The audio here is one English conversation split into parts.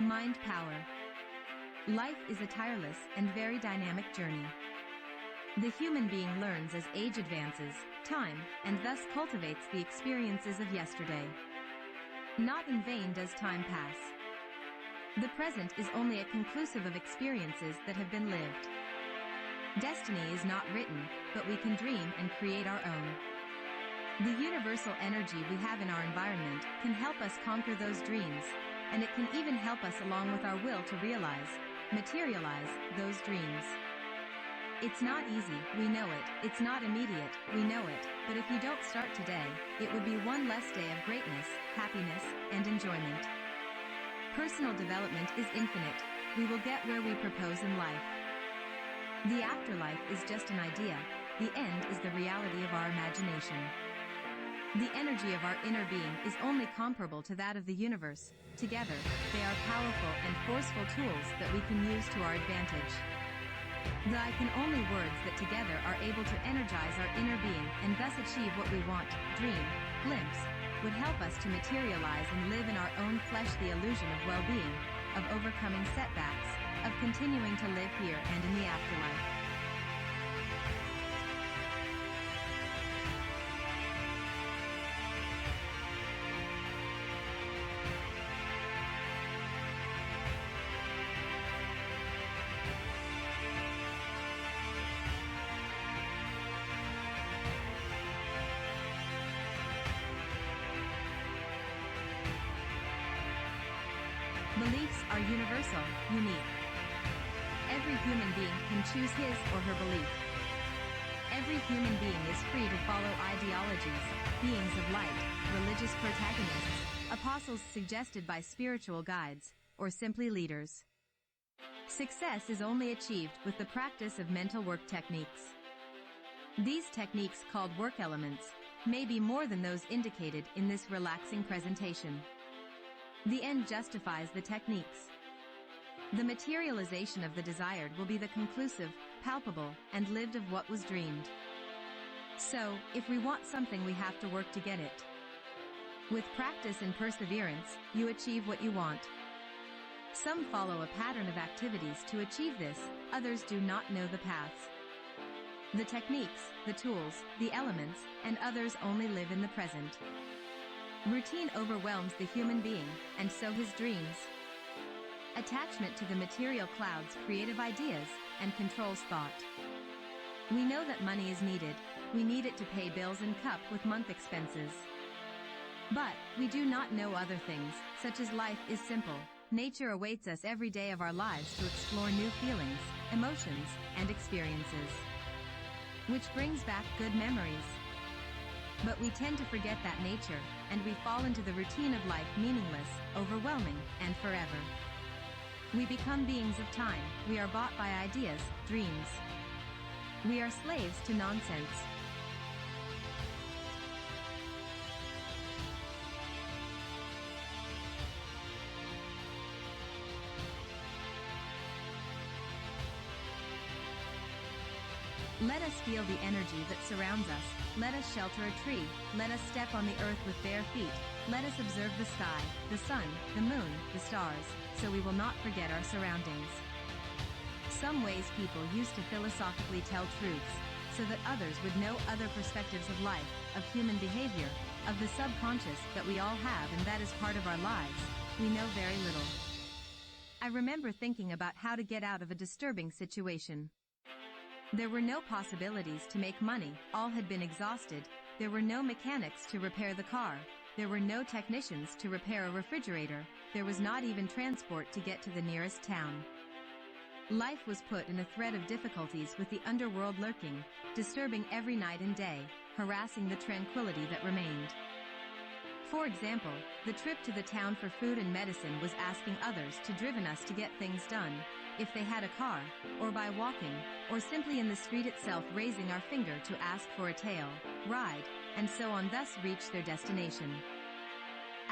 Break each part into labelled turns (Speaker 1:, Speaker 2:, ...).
Speaker 1: Mind power. Life is a tireless and very dynamic journey. The human being learns as age advances, time, and thus cultivates the experiences of yesterday. Not in vain does time pass. The present is only a conclusive of experiences that have been lived. Destiny is not written, but we can dream and create our own. The universal energy we have in our environment can help us conquer those dreams, and it can even help us along with our will to materialize those dreams. It's not easy, we know it. It's not immediate, we know it. But if you don't start today, it would be one less day of greatness, happiness, and enjoyment. Personal development is infinite. We will get where we propose in life. The afterlife is just an idea. The end is the reality of our imagination. The energy of our inner being is only comparable to that of the universe. Together, they are powerful and forceful tools that we can use to our advantage. The I can only words that together are able to energize our inner being and thus achieve what we want, dream, glimpse, would help us to materialize and live in our own flesh the illusion of well-being, of overcoming setbacks, of continuing to live here and in the afterlife. Beliefs are universal, unique. Every human being can choose his or her belief. Every human being is free to follow ideologies, beings of light, religious protagonists, apostles suggested by spiritual guides, or simply leaders. Success is only achieved with the practice of mental work techniques. These techniques, called work elements, may be more than those indicated in this relaxing presentation. The end justifies the techniques. The materialization of the desired will be the conclusive, palpable, and lived of what was dreamed. So, if we want something we have to work to get it. With practice and perseverance, you achieve what you want. Some follow a pattern of activities to achieve this, others do not know the paths. The techniques, the tools, the elements, and others only live in the present. Routine overwhelms the human being, and so his dreams. Attachment to the material clouds creative ideas, and controls thought. We know that money is needed, we need it to pay bills and cope with month expenses. But, we do not know other things, such as life is simple, nature awaits us every day of our lives to explore new feelings, emotions, and experiences. Which brings back good memories. But we tend to forget that nature, and we fall into the routine of life meaningless, overwhelming, and forever. We become beings of time, we are bought by ideas, dreams. We are slaves to nonsense. Let us feel the energy that surrounds us, let us shelter a tree, let us step on the earth with bare feet, let us observe the sky, the sun, the moon, the stars, so we will not forget our surroundings. Some ways people used to philosophically tell truths, so that others would know other perspectives of life, of human behavior, of the subconscious that we all have and that is part of our lives, we know very little. I remember thinking about how to get out of a disturbing situation. There were no possibilities to make money, all had been exhausted, there were no mechanics to repair the car, there were no technicians to repair a refrigerator, there was not even transport to get to the nearest town. Life was put in a thread of difficulties with the underworld lurking, disturbing every night and day, harassing the tranquility that remained. For example, the trip to the town for food and medicine was asking others to driven us to get things done, if they had a car, or by walking, or simply in the street itself raising our finger to ask for a tail, ride, and so on thus reach their destination.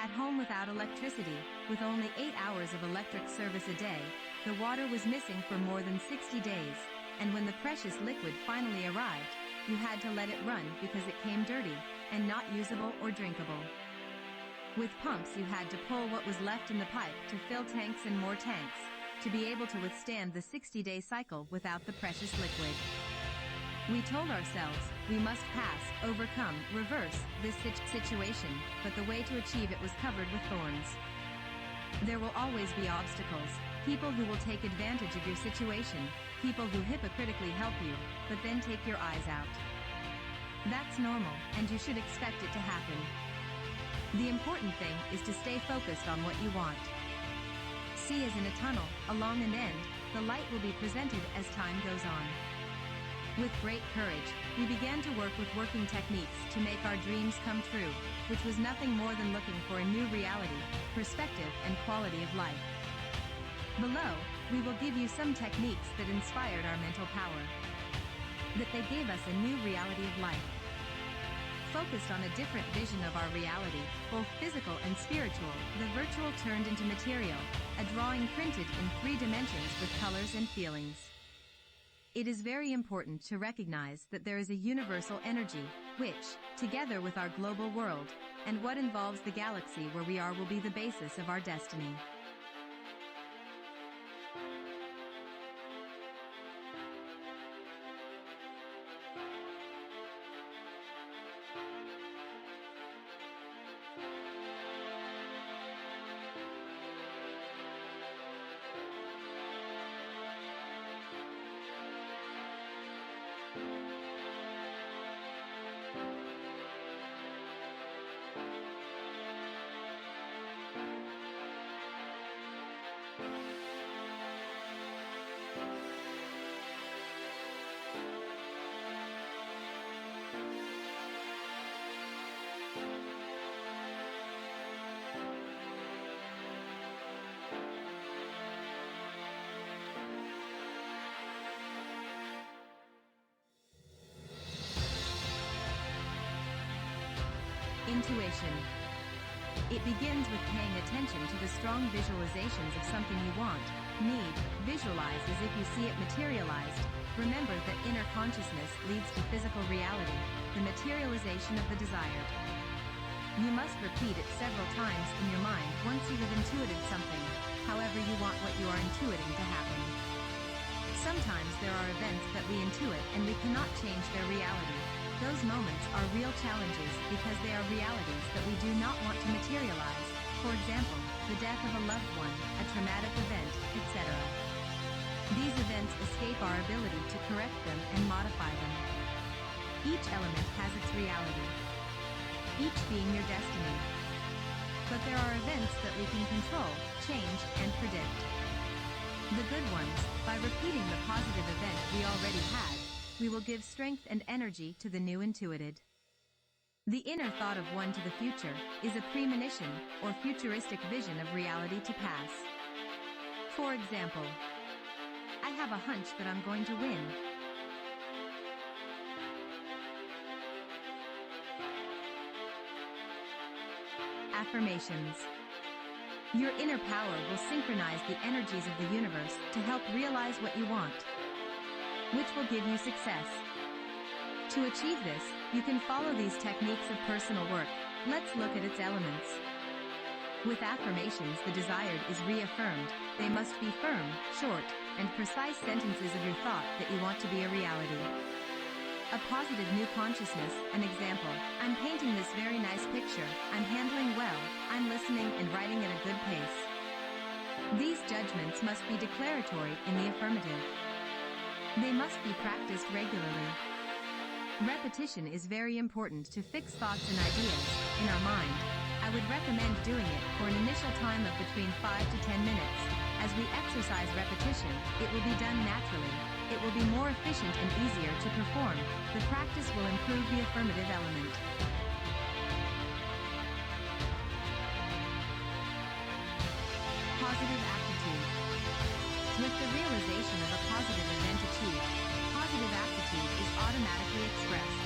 Speaker 1: At home without electricity, with only 8 hours of electric service a day, the water was missing for more than 60 days, and when the precious liquid finally arrived, you had to let it run because it came dirty, and not usable or drinkable. With pumps you had to pull what was left in the pipe to fill tanks and more tanks, to be able to withstand the 60-day cycle without the precious liquid. We told ourselves, we must pass, overcome, reverse, this situation, but the way to achieve it was covered with thorns. There will always be obstacles, people who will take advantage of your situation, people who hypocritically help you, but then take your eyes out. That's normal, and you should expect it to happen. The important thing is to stay focused on what you want. See as in a tunnel, along an end, the light will be presented as time goes on. With great courage, we began to work with working techniques to make our dreams come true, which was nothing more than looking for a new reality, perspective and quality of life. Below, we will give you some techniques that inspired our mental power. That they gave us a new reality of life. Focused on a different vision of our reality, both physical and spiritual, the virtual turned into material, a drawing printed in 3 dimensions with colors and feelings. It is very important to recognize that there is a universal energy, which, together with our global world, and what involves the galaxy where we are will be the basis of our destiny. Intuition. It begins with paying attention to the strong visualizations of something you want, need, visualize as if you see it materialized. Remember that inner consciousness leads to physical reality, the materialization of the desired. You must repeat it several times in your mind once you have intuited something, however you want what you are intuiting to happen. Sometimes there are events that we intuit and we cannot change their reality. Those moments are real challenges because they are realities that we do not want to materialize, for example, the death of a loved one, a traumatic event, etc. These events escape our ability to correct them and modify them. Each element has its reality, each being your destiny. But there are events that we can control, change, and predict. The good ones, by repeating the positive event we already had, we will give strength and energy to the new intuited. The inner thought of one to the future is a premonition or futuristic vision of reality to pass. For example, I have a hunch that I'm going to win. Affirmations. Your inner power will synchronize the energies of the universe to help realize what you want, which will give you success. To achieve this, you can follow these techniques of personal work. Let's look at its elements. With affirmations, the desired is reaffirmed. They must be firm, short, and precise sentences of your thought that you want to be a reality. A positive new consciousness, an example, I'm painting this very nice picture, I'm handling well, I'm listening and writing at a good pace. These judgments must be declaratory in the affirmative. They must be practiced regularly. Repetition is very important to fix thoughts and ideas in our mind. I would recommend doing it for an initial time of between 5 to 10 minutes. As we exercise repetition, it will be done naturally. It will be more efficient and easier to perform. The practice will improve the affirmative element. Positive aptitude. With the realization of a positive event achieved, positive aptitude is automatically expressed.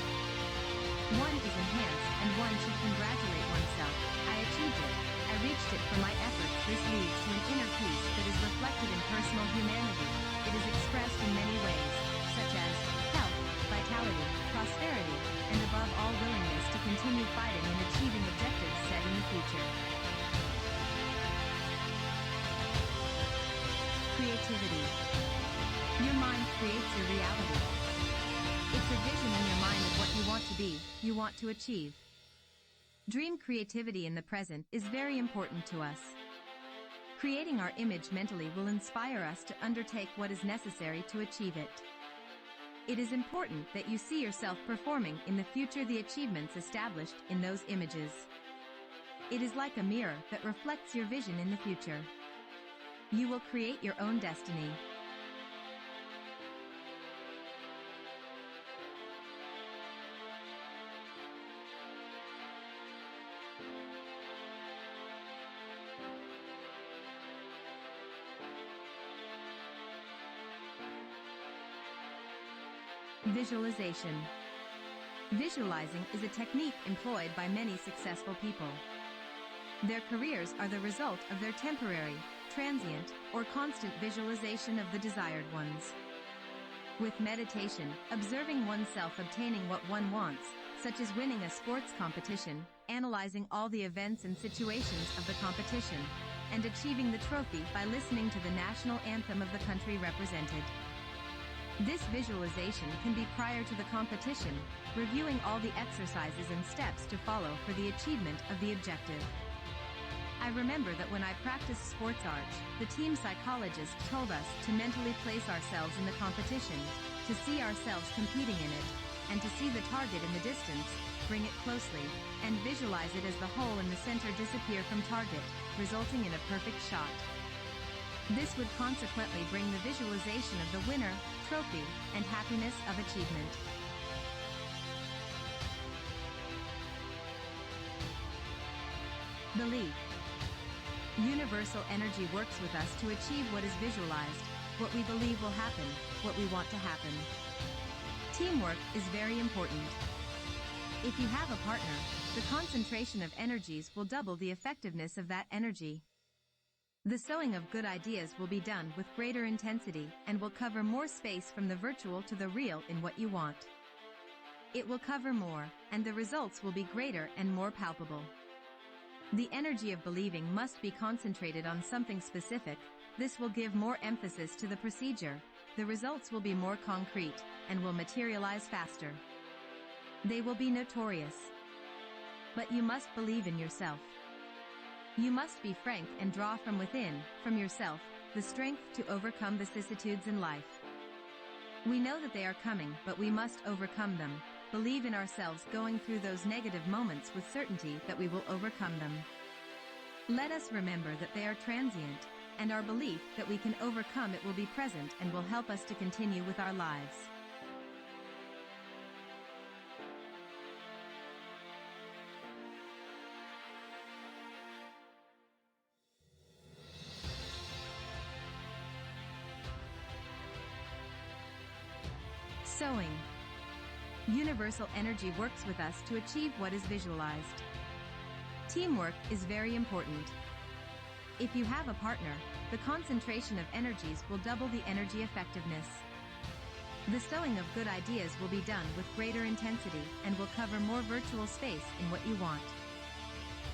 Speaker 1: One is enhanced and one should congratulate oneself. I achieved it. I reached it for my efforts. This leads to an inner peace that is reflected in personal humanity. It is expressed in many ways, such as health, vitality, prosperity, and above all willingness to continue fighting and achieving objectives set in the future. Creativity. Your mind creates your reality. It's a vision in your mind of what you want to be, you want to achieve. Dream creativity in the present is very important to us. Creating our image mentally will inspire us to undertake what is necessary to achieve it. It is important that you see yourself performing in the future the achievements established in those images. It is like a mirror that reflects your vision in the future. You will create your own destiny. Visualization. Visualizing is a technique employed by many successful people. Their careers are the result of their temporary, transient, or constant visualization of the desired ones. With meditation, observing oneself obtaining what one wants, such as winning a sports competition, analyzing all the events and situations of the competition, and achieving the trophy by listening to the national anthem of the country represented. This visualization can be prior to the competition, reviewing all the exercises and steps to follow for the achievement of the objective. I remember that when I practiced sports arch, the team psychologist told us to mentally place ourselves in the competition, to see ourselves competing in it, and to see the target in the distance, bring it closely, and visualize it as the hole in the center disappear from target, resulting in a perfect shot. This would consequently bring the visualization of the winner, trophy, and happiness of achievement. Belief. Universal energy works with us to achieve what is visualized, what we believe will happen, what we want to happen. Teamwork is very important. If you have a partner, the concentration of energies will double the effectiveness of that energy. The sowing of good ideas will be done with greater intensity and will cover more space from the virtual to the real in what you want. It will cover more, and the results will be greater and more palpable. The energy of believing must be concentrated on something specific. This will give more emphasis to the procedure. The results will be more concrete, and will materialize faster. They will be notorious. But you must believe in yourself. You must be frank and draw from within, from yourself, the strength to overcome vicissitudes in life. We know that they are coming, but we must overcome them. Believe in ourselves going through those negative moments with certainty that we will overcome them. Let us remember that they are transient, and our belief that we can overcome it will be present and will help us to continue with our lives. Sowing. Universal energy works with us to achieve what is visualized. Teamwork is very important. If you have a partner, the concentration of energies will double the energy effectiveness. The sowing of good ideas will be done with greater intensity and will cover more virtual space in what you want.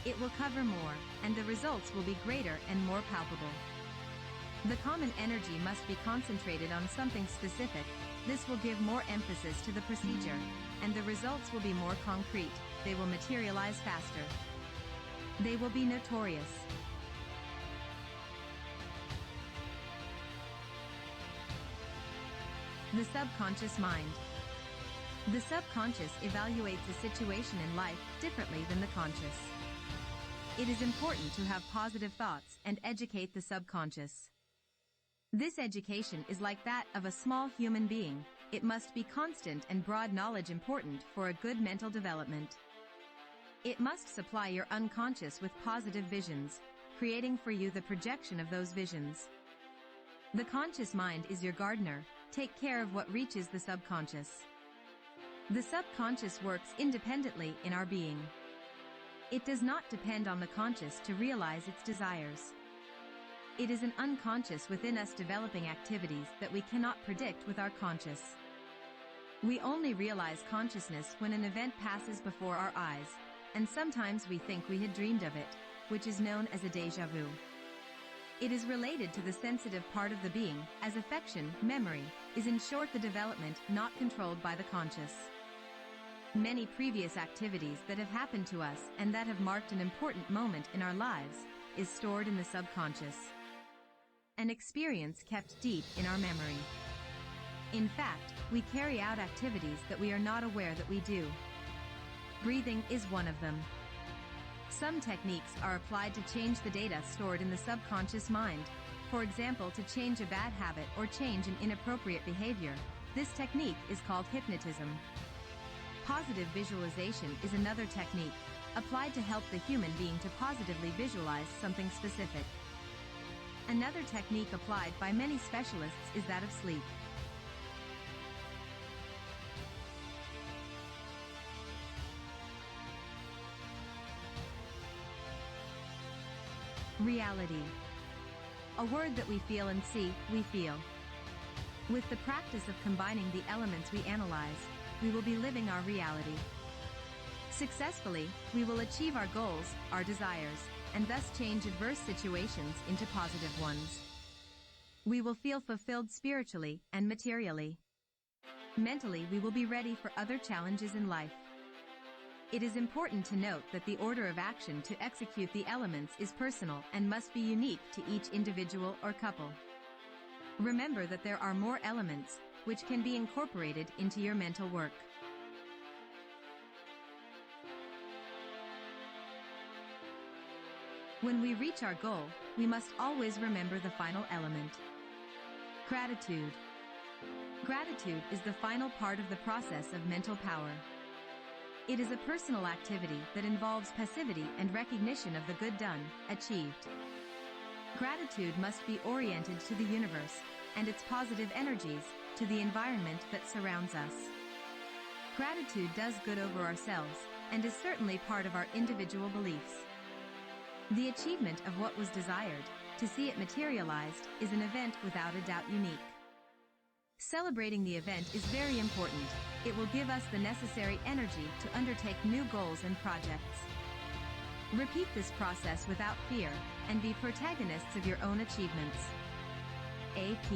Speaker 1: It will cover more, and the results will be greater and more palpable. The common energy must be concentrated on something specific. This will give more emphasis to the procedure, and the results will be more concrete. They will materialize faster. They will be notorious. The subconscious mind. The subconscious evaluates a situation in life differently than the conscious. It is important to have positive thoughts and educate the subconscious. This education is like that of a small human being. It must be constant and broad knowledge important for a good mental development. It must supply your unconscious with positive visions, creating for you the projection of those visions. The conscious mind is your gardener. Take care of what reaches the subconscious. The subconscious works independently in our being. It does not depend on the conscious to realize its desires. It is an unconscious within us developing activities that we cannot predict with our conscious. We only realize consciousness when an event passes before our eyes, and sometimes we think we had dreamed of it, which is known as a deja vu. It is related to the sensitive part of the being, as affection, memory, is in short the development not controlled by the conscious. Many previous activities that have happened to us and that have marked an important moment in our lives is stored in the subconscious. An experience kept deep in our memory. In fact, we carry out activities that we are not aware that we do. Breathing is one of them. Some techniques are applied to change the data stored in the subconscious mind. For example, to change a bad habit or change an inappropriate behavior. This technique is called hypnotism. Positive visualization is another technique, applied to help the human being to positively visualize something specific. Another technique applied by many specialists is that of sleep. Reality. A word that we feel and see, we feel. With the practice of combining the elements we analyze, we will be living our reality. Successfully, we will achieve our goals, our desires, and thus change adverse situations into positive ones. We will feel fulfilled spiritually and materially. Mentally, we will be ready for other challenges in life. It is important to note that the order of action to execute the elements is personal and must be unique to each individual or couple. Remember that there are more elements, which can be incorporated into your mental work. When we reach our goal, we must always remember the final element. Gratitude. Gratitude is the final part of the process of mental power. It is a personal activity that involves passivity and recognition of the good done, achieved. Gratitude must be oriented to the universe, and its positive energies, to the environment that surrounds us. Gratitude does good over ourselves, and is certainly part of our individual beliefs. The achievement of what was desired, to see it materialized, is an event without a doubt unique. Celebrating the event is very important. It will give us the necessary energy to undertake new goals and projects. Repeat this process without fear, and be protagonists of your own achievements. AP